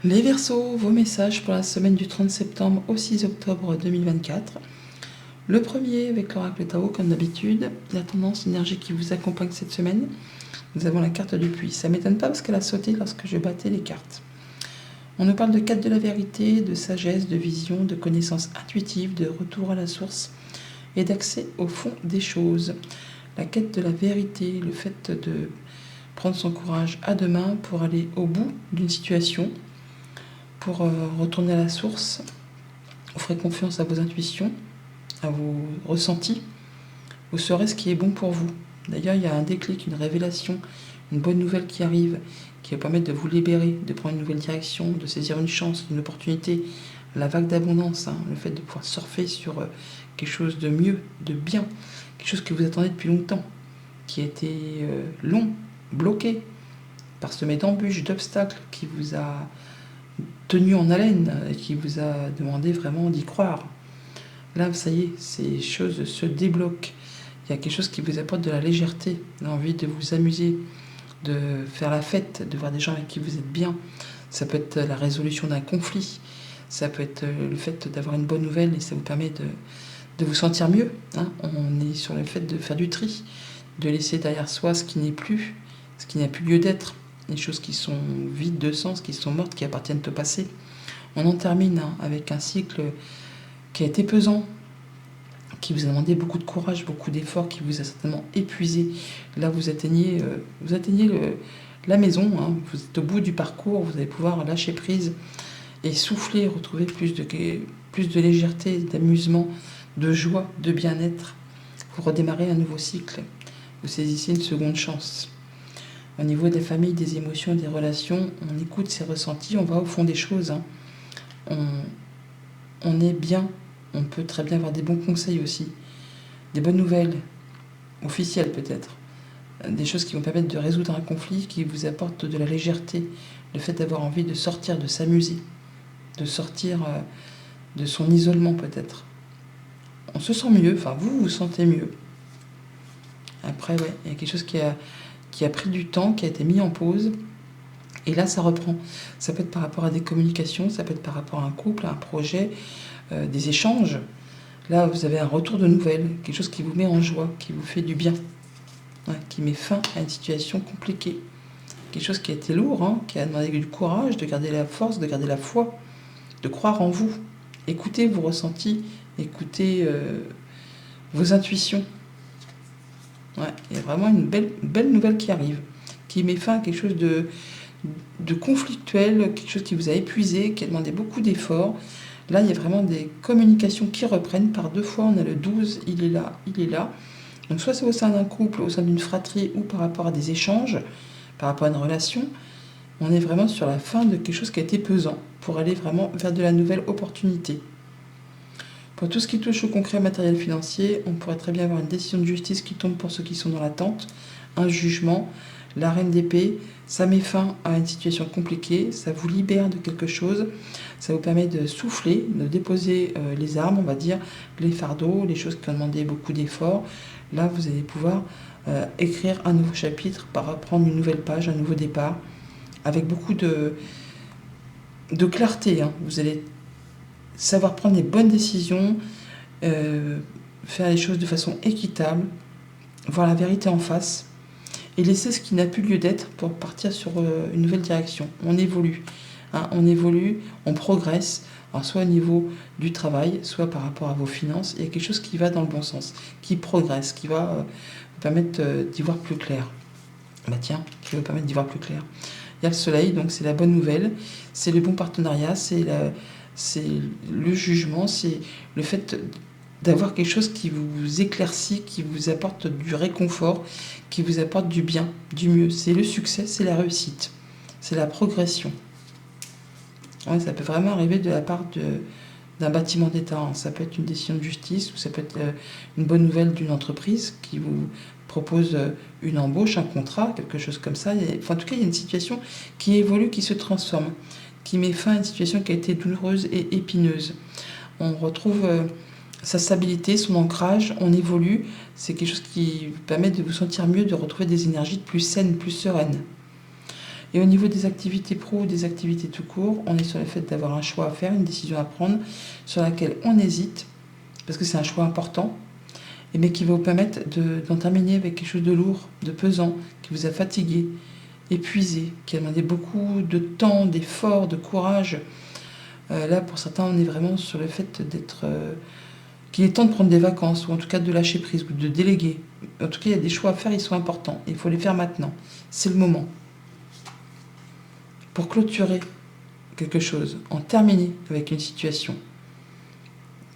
Les Verseaux, vos messages pour la semaine du 30 septembre au 6 octobre 2024. Le premier avec l'oracle Tao, comme d'habitude, la tendance énergie qui vous accompagne cette semaine. Nous avons la carte du puits. Ça ne m'étonne pas parce qu'elle a sauté lorsque je battais les cartes. On nous parle de quête de la vérité, de sagesse, de vision, de connaissance intuitive, de retour à la source et d'accès au fond des choses. La quête de la vérité, le fait de prendre son courage à deux mains pour aller au bout d'une situation, pour retourner à la source. Vous ferez confiance à vos intuitions, à vos ressentis. Vous saurez ce qui est bon pour vous. D'ailleurs, il y a un déclic, une révélation, une bonne nouvelle qui arrive, qui va permettre de vous libérer, de prendre une nouvelle direction, de saisir une chance, une opportunité, la vague d'abondance, le fait de pouvoir surfer sur quelque chose de mieux, de bien, quelque chose que vous attendez depuis longtemps, qui a été long, bloqué, parsemé d'embûches, d'obstacles, qui vous a tenu en haleine et qui vous a demandé vraiment d'y croire. Là, ça y est, ces choses se débloquent. Il y a quelque chose qui vous apporte de la légèreté, l'envie de vous amuser, de faire la fête, de voir des gens avec qui vous êtes bien. Ça peut être la résolution d'un conflit, ça peut être le fait d'avoir une bonne nouvelle et ça vous permet de vous sentir mieux. On est sur le fait de faire du tri, de laisser derrière soi ce qui n'est plus, ce qui n'a plus lieu d'être, les choses qui sont vides de sens, qui sont mortes, qui appartiennent au passé. On en termine avec un cycle qui a été pesant, qui vous a demandé beaucoup de courage, beaucoup d'efforts, qui vous a certainement épuisé. Là, vous atteignez la maison, vous êtes au bout du parcours, vous allez pouvoir lâcher prise et souffler, retrouver plus de légèreté, d'amusement, de joie, de bien-être. Vous redémarrez un nouveau cycle, vous saisissez une seconde chance. Au niveau des familles, des émotions, des relations, on écoute ses ressentis, on va au fond des choses. On est bien, on peut très bien avoir des bons conseils aussi, des bonnes nouvelles, officielles peut-être, des choses qui vont permettre de résoudre un conflit, qui vous apportent de la légèreté, le fait d'avoir envie de sortir, de s'amuser, de sortir de son isolement peut-être. On se sent mieux, enfin vous vous sentez mieux. Après, ouais, il y a quelque chose qui a pris du temps, qui a été mis en pause. Et là, ça reprend. Ça peut être par rapport à des communications, ça peut être par rapport à un couple, à un projet, des échanges. Là, vous avez un retour de nouvelles, quelque chose qui vous met en joie, qui vous fait du bien, qui met fin à une situation compliquée. Quelque chose qui a été lourd, qui a demandé du courage, de garder la force, de garder la foi, de croire en vous. Écoutez vos ressentis, écoutez vos intuitions. Il y a vraiment une belle nouvelle qui arrive, qui met fin à quelque chose de conflictuel, quelque chose qui vous a épuisé, qui a demandé beaucoup d'efforts. Là, il y a vraiment des communications qui reprennent. Par deux fois, on a le 12, il est là. Donc soit c'est au sein d'un couple, au sein d'une fratrie, ou par rapport à des échanges, par rapport à une relation. On est vraiment sur la fin de quelque chose qui a été pesant, pour aller vraiment vers de la nouvelle opportunité. Pour tout ce qui touche au concret matériel financier, on pourrait très bien avoir une décision de justice qui tombe pour ceux qui sont dans l'attente, un jugement, la reine d'épée, ça met fin à une situation compliquée, ça vous libère de quelque chose, ça vous permet de souffler, de déposer les armes, on va dire, les fardeaux, les choses qui ont demandé beaucoup d'efforts. Là, vous allez pouvoir écrire un nouveau chapitre, prendre une nouvelle page, un nouveau départ, avec beaucoup de clarté. Vous allez savoir prendre les bonnes décisions, faire les choses de façon équitable, voir la vérité en face et laisser ce qui n'a plus lieu d'être pour partir sur une nouvelle direction. On évolue, on progresse, alors soit au niveau du travail, soit par rapport à vos finances. Il y a quelque chose qui va dans le bon sens, qui progresse, qui va vous permettre d'y voir plus clair. Qui va vous permettre d'y voir plus clair. Il y a le soleil, donc c'est la bonne nouvelle, c'est le bon partenariat, c'est le jugement, c'est le fait d'avoir quelque chose qui vous éclaircit, qui vous apporte du réconfort, qui vous apporte du bien, du mieux. C'est le succès, c'est la réussite, c'est la progression. Ça peut vraiment arriver de la part d'un bâtiment d'État. Ça peut être une décision de justice, ou ça peut être une bonne nouvelle d'une entreprise qui vous propose une embauche, un contrat, quelque chose comme ça. En tout cas, il y a une situation qui évolue, qui se transforme, qui met fin à une situation qui a été douloureuse et épineuse. On retrouve sa stabilité, son ancrage, on évolue. C'est quelque chose qui vous permet de vous sentir mieux, de retrouver des énergies plus saines, plus sereines. Et au niveau des activités pro ou des activités tout court, on est sur le fait d'avoir un choix à faire, une décision à prendre, sur laquelle on hésite, parce que c'est un choix important, mais qui va vous permettre d'en terminer avec quelque chose de lourd, de pesant, qui vous a fatigué, épuisé, qui a demandé beaucoup de temps, d'efforts, de courage. Là, pour certains, on est vraiment sur le fait qu'il est temps de prendre des vacances, ou en tout cas de lâcher prise, ou de déléguer. En tout cas, il y a des choix à faire, ils sont importants. Il faut les faire maintenant. C'est le moment. Pour clôturer quelque chose, en terminer avec une situation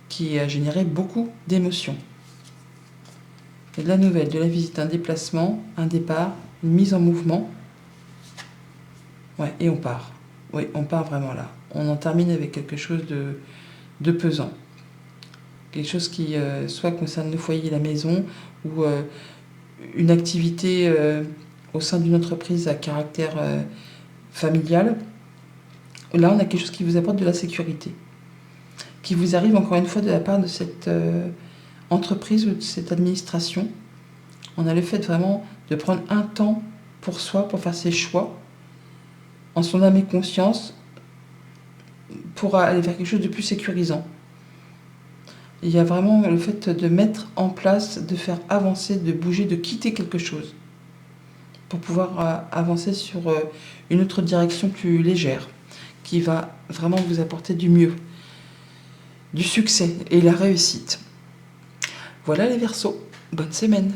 qui a généré beaucoup d'émotions. Et de la nouvelle, de la visite, un déplacement, un départ, une mise en mouvement. Ouais, et on part. Oui, on part vraiment là. On en termine avec quelque chose de pesant. Quelque chose qui soit concerne le foyer, la maison, ou une activité au sein d'une entreprise à caractère familial. Là, on a quelque chose qui vous apporte de la sécurité, qui vous arrive encore une fois de la part de cette entreprise ou de cette administration. On a le fait vraiment de prendre un temps pour soi, pour faire ses choix, en son âme et conscience, pour aller vers quelque chose de plus sécurisant. Il y a vraiment le fait de mettre en place, de faire avancer, de bouger, de quitter quelque chose, pour pouvoir avancer sur une autre direction plus légère, qui va vraiment vous apporter du mieux, du succès et la réussite. Voilà les Verseaux, bonne semaine.